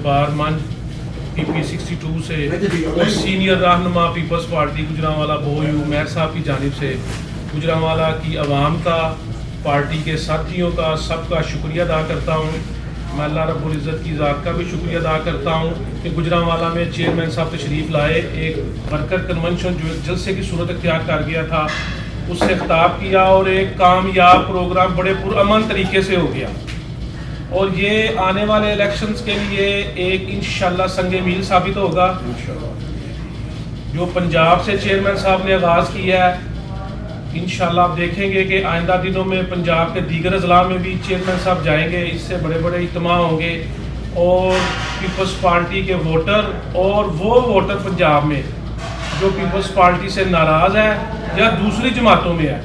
जब्बार मंच PP 62 से और सीनियर रहनुमा पीपल्स पार्टी गुजरांवाला बोयू मेयर साहब की जानिब से गुजरांवाला की आवाम का, पार्टी के साथियों का, सबका शुक्रिया अदा करता हूँ। मैं अल्लाह रब्बुल इज़्ज़त की ज़ात का भी शुक्रिया अदा करता हूँ कि गुजरांवाला में चेयरमैन साहब तशरीफ़ लाए, एक वर्कर कन्वेंशन जो एक जलसे की सूरत इख्तियार कर गया था उससे खिताब किया और एक कामयाब प्रोग्राम बड़े पुरअमन तरीके से हो गया। और ये आने वाले इलेक्शंस के लिए एक इंशाल्लाह संगे मील साबित होगा। जो पंजाब से चेयरमैन साहब ने आगाज़ किया है, इंशाल्लाह आप देखेंगे कि आइंदा दिनों में पंजाब के दीगर अजला में भी चेयरमैन साहब जाएंगे, इससे बड़े बड़े इज्तिमा होंगे और पीपल्स पार्टी के वोटर और वो वोटर पंजाब में जो पीपल्स पार्टी से नाराज़ है या दूसरी जमातों में है,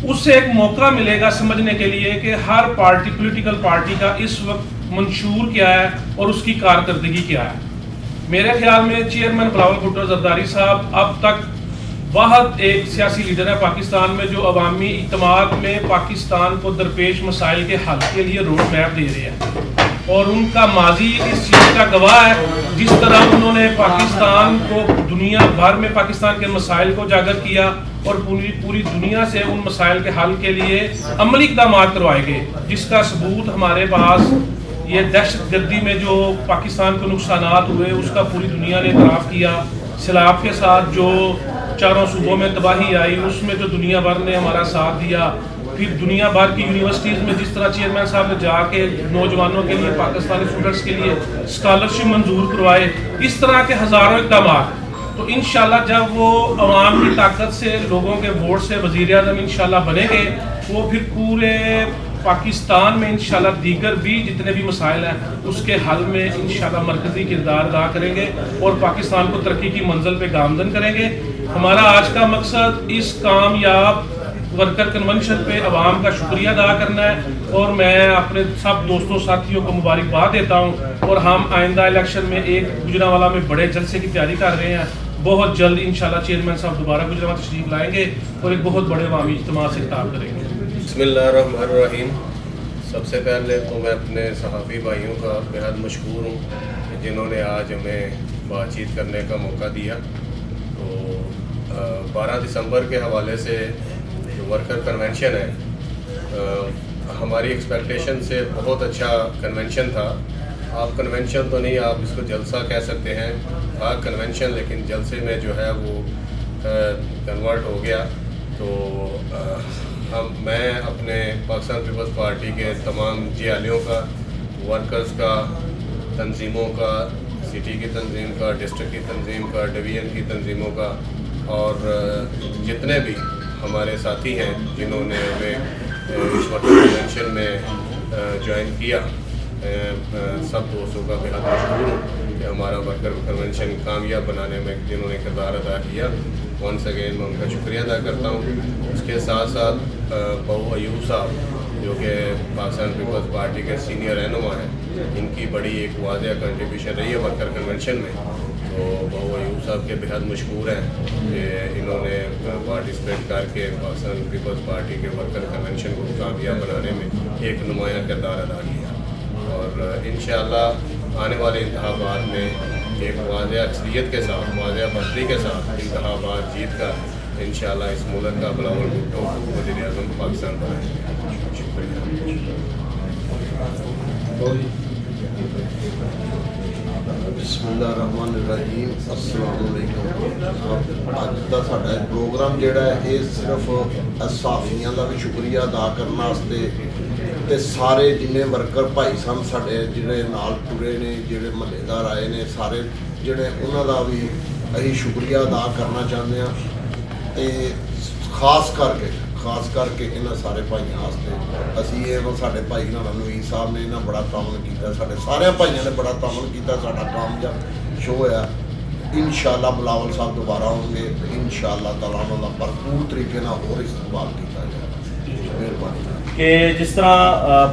उससे एक मौका मिलेगा समझने के लिए कि हर पार्टी, पॉलिटिकल पार्टी का इस वक्त मंशूर क्या है और उसकी कारकर्दगी क्या है। मेरे ख्याल में चेयरमैन बिलावल भुट्टो जरदारी साहब अब तक वाहद एक सियासी लीडर है पाकिस्तान में जो अवामी इत्तेमाद में पाकिस्तान को दरपेश मसाइल के हल के लिए रोड मैप दे रहे हैं और उनका माजी इस चीज़ का गवाह है। जिस तरह उन्होंने पाकिस्तान को दुनिया भर में पाकिस्तान के मसाइल को उजागर किया और पूरी दुनिया से उन मसाइल के हल के लिए अमली इक़दाम करवाए गए, जिसका सबूत हमारे पास ये दहशतगर्दी में जो पाकिस्तान को नुकसानात हुए उसका पूरी दुनिया ने इतराफ़ किया। सैलाब के साथ जो चारों सूबों में तबाही आई उसमें जो दुनिया भर ने हमारा साथ दिया। फिर दुनिया भर की यूनिवर्सिटीज़ में जिस तरह चेयरमैन साहब ने जाके नौजवानों के लिए, पाकिस्तानी स्टूडेंट्स के लिए स्कॉलरशिप मंजूर करवाए, इस तरह के हज़ारों इक़दाम। तो इंशाल्लाह जब वो अवाम की ताकत से, लोगों के वोट से वज़ीर आज़म इंशाल्लाह बनेंगे, वो फिर पूरे पाकिस्तान में इंशाल्लाह दीगर भी जितने भी मसाइल हैं उसके हल में इंशाल्लाह मरकज़ी किरदार अदा करेंगे और पाकिस्तान को तरक्की की मंजिल पे गामज़न करेंगे। हमारा आज का मकसद इस कामयाब वर्कर कन्वेंशन पे अवाम का शुक्रिया अदा करना है और मैं अपने सब दोस्तों साथियों को मुबारकबाद देता हूँ। और हम आइंदा इलेक्शन में एक गुजरांवाला में बड़े जलसे की तैयारी कर रहे हैं। बहुत जल्द इंशाल्लाह चेयरमैन साहब दोबारा गुजरात तशरीफ लाएंगे और एक बहुत बड़े अवामी इज्तिमा से खिताब करेंगे। बिस्मिल्लाहिर्रहमानिर्रहीम। सबसे पहले तो मैं अपने सहाफ़ी भाइयों का बेहद मशकूर हूँ जिन्होंने आज हमें बातचीत करने का मौका दिया। तो 12 दिसंबर के हवाले से जो वर्कर कन्वेंशन है, हमारी एक्सपेक्टेशन से बहुत अच्छा कन्वेंशन था। आप कन्वेंशन तो नहीं, आप इसको जलसा कह सकते हैं, था कन्वेंशन, लेकिन जलसे में जो है वो कन्वर्ट हो गया। तो मैं अपने पाकिस्तान पीपल्स पार्टी के तमाम जियालियों का, वर्कर्स का, तंजीमों का, सिटी की तंजीम का, डिस्ट्रिक्ट की तंजीम का, डिवीज़न की तंजीमों का और जितने भी हमारे साथी हैं जिन्होंने हमें इस वर्कर कन्वेंशन में ज्वाइन किया, सब दोस्तों का बेहद मशहूर हूँ कि हमारा वर्कर कन्वेंशन कामयाब बनाने में जिन्होंने किरदार अदा किया। वंस अगेन मैं उनका शुक्रिया अदा करता हूँ। उसके साथ साथ बहू अयूब साहब जो कि पाकिस्तान पीपल्स पार्टी के सीनियर रहनुमा हैं, इनकी बड़ी एक वाज़ेह कंट्रीब्यूशन रही है वर्कर कन्वेंशन में। तो बहू अयूब साहब के बेहद मशहूर हैं कि इन्होंने पार्टिसिपेट करके पाकिस्तान पीपल्स पार्टी के वर्कर कन्वेंशन को कामयाब बनाने में एक नुमायाँ किरदार अदा किया। और इंशाअल्लाह आने वाले इंतखाबात में एक वाज़ेह अक्सरियत के साथ, वाज़ेह बर्तरी के साथ इंतखाबात जीत कर इंशाअल्लाह इस मुल्क का बिलावल भुट्टो वज़ीर आज़म पाकिस्तान बनाएंगे। शुक्रिया। बिस्मिल्लाहिर्रहमानिर्रहीम। अस्सलाम वालेकुम। अज का साडा प्रोग्राम जिहड़ा है ये सिर्फ साफियां का भी शुक्रिया अदा करने वास्ते ते सारे जिन्ने वर्कर भाई सन साडे जिहड़े नाल टुरे ने, जिहड़े महल्लेदार आए ने, सारे जिहड़े उन्हां दा भी असीं शुक्रिया अदा करना चाहते हैं। ते खास करके इन्हां सारे भाइयों वास्ते असीं ये साडे भाई नवीन साहब ने इन्हां बड़ा तामन कीता, साडे सारे भाइयों ने बड़ा तामन कीता, साडा कामयाब शो है। इंशाअल्लाह बिलावल साहब दोबारा होंगे, इंशाअल्लाह ताला उन्हां दा भरपूर तरीके नाल होर इस्तेमाल किया जाएगा। मेहरबानी। कि जिस तरह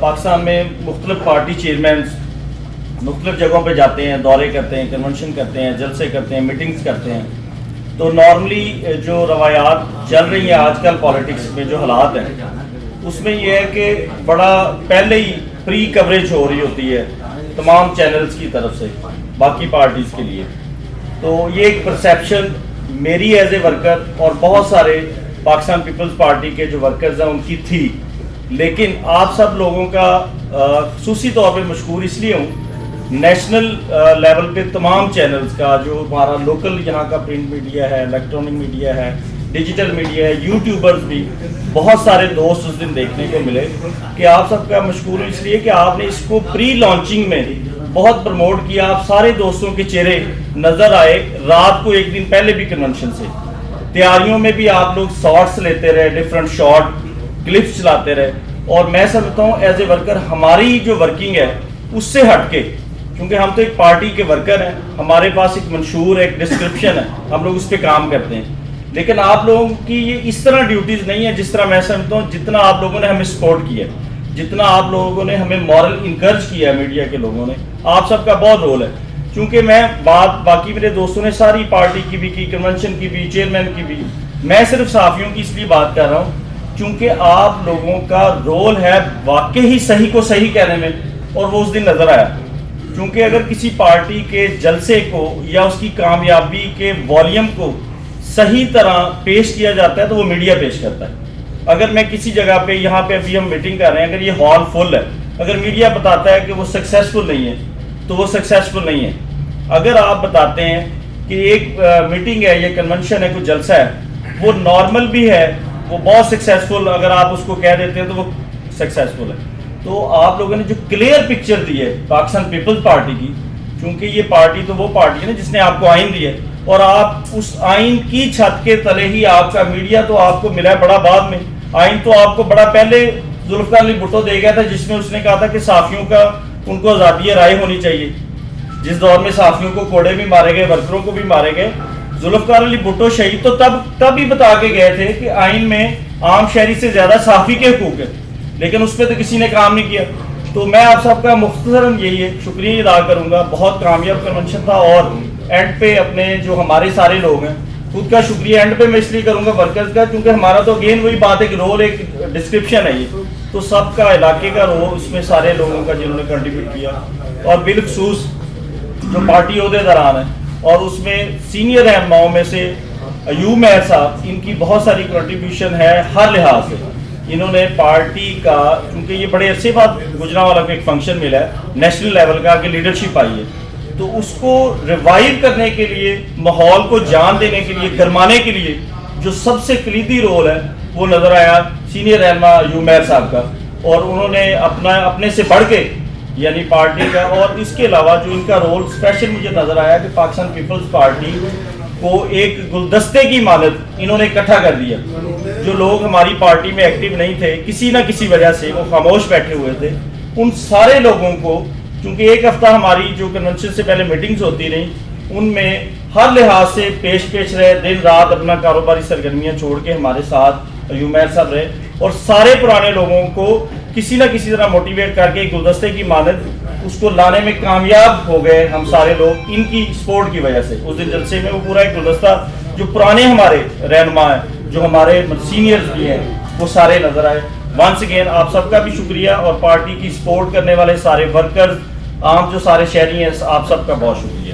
पाकिस्तान में मुख्तलिफ पार्टी चेयरमैन मुख्तलिफ जगहों पे जाते हैं, दौरे करते हैं, कन्वेंशन करते हैं, जलसे करते हैं, मीटिंग्स करते हैं, तो नॉर्मली जो रवायात चल रही हैं आजकल पॉलिटिक्स में, जो हालात हैं उसमें यह है कि बड़ा पहले ही प्री कवरेज हो रही होती है تمام چینلز کی طرف سے باقی پارٹیز کے لیے. تو یہ ایک پرسیپشن میری ایز اے ورکر اور بہت سارے پاکستان پیپلز پارٹی کے جو ورکرز ہیں ان کی تھی. لیکن آپ سب لوگوں کا خصوصی طور پہ مشکور اس لیے ہوں, نیشنل لیول پہ تمام چینلز کا, جو ہمارا لوکل یہاں کا پرنٹ میڈیا ہے, الیکٹرانک میڈیا ہے, ڈیجیٹل میڈیا ہے, یوٹیوبرز بھی, بہت سارے دوست اس دن دیکھنے کو ملے کہ آپ سب کا مشکور اس لیے کہ آپ نے اس کو پری لانچنگ میں بہت پروموٹ کیا. آپ سارے دوستوں کے چہرے نظر آئے رات کو ایک دن پہلے بھی کنونشن سے. تیاریوں میں بھی آپ لوگ شارٹس لیتے رہے, ڈفرینٹ شارٹ کلپس چلاتے رہے. اور میں سمجھتا ہوں ایز اے ورکر ہماری جو ورکنگ ہے اس سے ہٹ کے, کیونکہ ہم تو ایک پارٹی کے ورکر ہیں, ہمارے پاس ایک منشور, ایک ڈسکرپشن ہے, ہم لوگ اس پہ کام کرتے ہیں. لیکن آپ لوگوں کی یہ اس طرح ڈیوٹیز نہیں ہے جس طرح میں سمجھتا ہوں جتنا آپ لوگوں نے ہمیں سپورٹ کیا, جتنا آپ لوگوں نے ہمیں مورل انکریج کیا میڈیا کے لوگوں نے. آپ سب کا بہت رول ہے. چونکہ میں بات باقی میرے دوستوں نے ساری پارٹی کی بھی کی, کنونشن کی بھی, چیئرمین کی بھی, میں صرف صحافیوں کی اس لیے بات کر رہا ہوں کیونکہ آپ لوگوں کا رول ہے واقعی صحیح کو صحیح کہنے میں, اور وہ اس دن نظر آیا. کیونکہ اگر کسی پارٹی کے جلسے کو یا اس کی کامیابی کے والیوم کو صحیح طرح پیش کیا جاتا ہے تو وہ میڈیا پیش کرتا ہے. اگر میں کسی جگہ پہ, یہاں پہ ابھی ہم میٹنگ کر رہے ہیں, اگر یہ ہال فل ہے, اگر میڈیا بتاتا ہے کہ وہ سکسیسفل نہیں ہے تو وہ سکسیسفل نہیں ہے. اگر آپ بتاتے ہیں کہ ایک میٹنگ ہے, یہ کنونشن ہے, کوئی جلسہ ہے, وہ نارمل بھی ہے, وہ بہت سکسیسفل, اگر آپ اس کو کہہ دیتے ہیں تو وہ سکسیسفل ہے. تو آپ لوگوں نے جو کلیئر پکچر دی ہے پاکستان پیپلز پارٹی کی, چونکہ یہ پارٹی تو وہ پارٹی ہے نا جس نے آپ کو آئین دی ہے, اور آپ اس آئین کی چھت کے تلے ہی آپ کا میڈیا تو آپ کو ملا ہے بڑا بعد میں. آئین تو آپ کو بڑا پہلے ذوالفقار علی بھٹو دے گیا تھا, جس میں اس نے کہا تھا کہ صحافیوں کا, ان کو آزادی رائے ہونی چاہیے. جس دور میں صحافیوں کو کوڑے بھی مارے گئے, ورکروں کو بھی مارے گئے, ذوالفقار علی بھٹو شہید تو تب ہی بتا کے گئے تھے کہ آئین میں عام شہری سے زیادہ صحافی کے حقوق ہیں, لیکن اس پہ تو کسی نے کام نہیں کیا. تو میں آپ سب کا مختصراً یہی ہے شکریہ ادا کروں گا. بہت کامیاب کنونشن تھا, اور اینڈ پہ اپنے جو ہمارے سارے لوگ ہیں خود کا شکریہ اینڈ پہ میں اس لیے کروں گا ورکرز کا, کیونکہ ہمارا تو اگین وہی بات ہے کہ رول, ایک ڈسکرپشن ہے یہ, تو سب کا علاقے کا رول اس میں سارے لوگوں کا جنہوں نے کنٹریبیوٹ کیا, اور بالخصوص جو پارٹی عہدے داران ہیں, اور اس میں سینئر رہنماؤں میں سے ایوب مہر صاحب, ان کی بہت ساری کنٹریبیوشن ہے ہر لحاظ سے. انہوں نے پارٹی کا, کیونکہ یہ بڑے عرصے بعد گجرانوالہ کو ایک فنکشن ملا ہے نیشنل لیول کا کہ لیڈرشپ آئی ہے, تو اس کو ریوائیو کرنے کے لیے, ماحول کو جان دینے کے لیے, گرمانے کے لیے جو سب سے کلیدی رول ہے وہ نظر آیا سینئر رہنما ایوب مہر صاحب کا. اور انہوں نے اپنے سے بڑھ کے یعنی پارٹی کا, اور اس کے علاوہ جو ان کا رول اسپیشل مجھے نظر آیا کہ پاکستان پیپلز پارٹی کو ایک گلدستے کی مانند انہوں نے اکٹھا کر دیا. جو لوگ ہماری پارٹی میں ایکٹیو نہیں تھے, کسی نہ کسی وجہ سے وہ خاموش بیٹھے ہوئے تھے, ان سارے لوگوں کو, کیونکہ ایک ہفتہ ہماری جو کنونشن سے پہلے میٹنگز ہوتی رہیں, ان میں ہر لحاظ سے پیش رہے, دن رات اپنا کاروباری سرگرمیاں چھوڑ کے ہمارے ساتھ ایوب مہر صاحب رہے, اور سارے پرانے لوگوں کو کسی نہ کسی طرح موٹیویٹ کر کے گلدستے کی مانند اس کو لانے میں کامیاب ہو گئے ہم سارے لوگ, ان کی سپورٹ کی وجہ سے. اس دن جلسے میں وہ پورا ایک گلدستہ جو پرانے ہمارے رہنما ہیں, جو ہمارے سینئرز بھی ہیں, وہ سارے نظر آئے. ونس اگین آپ سب کا بھی شکریہ, اور پارٹی کی سپورٹ کرنے والے سارے ورکرز, عام جو سارے شہری ہیں, آپ سب کا بہت شکریہ.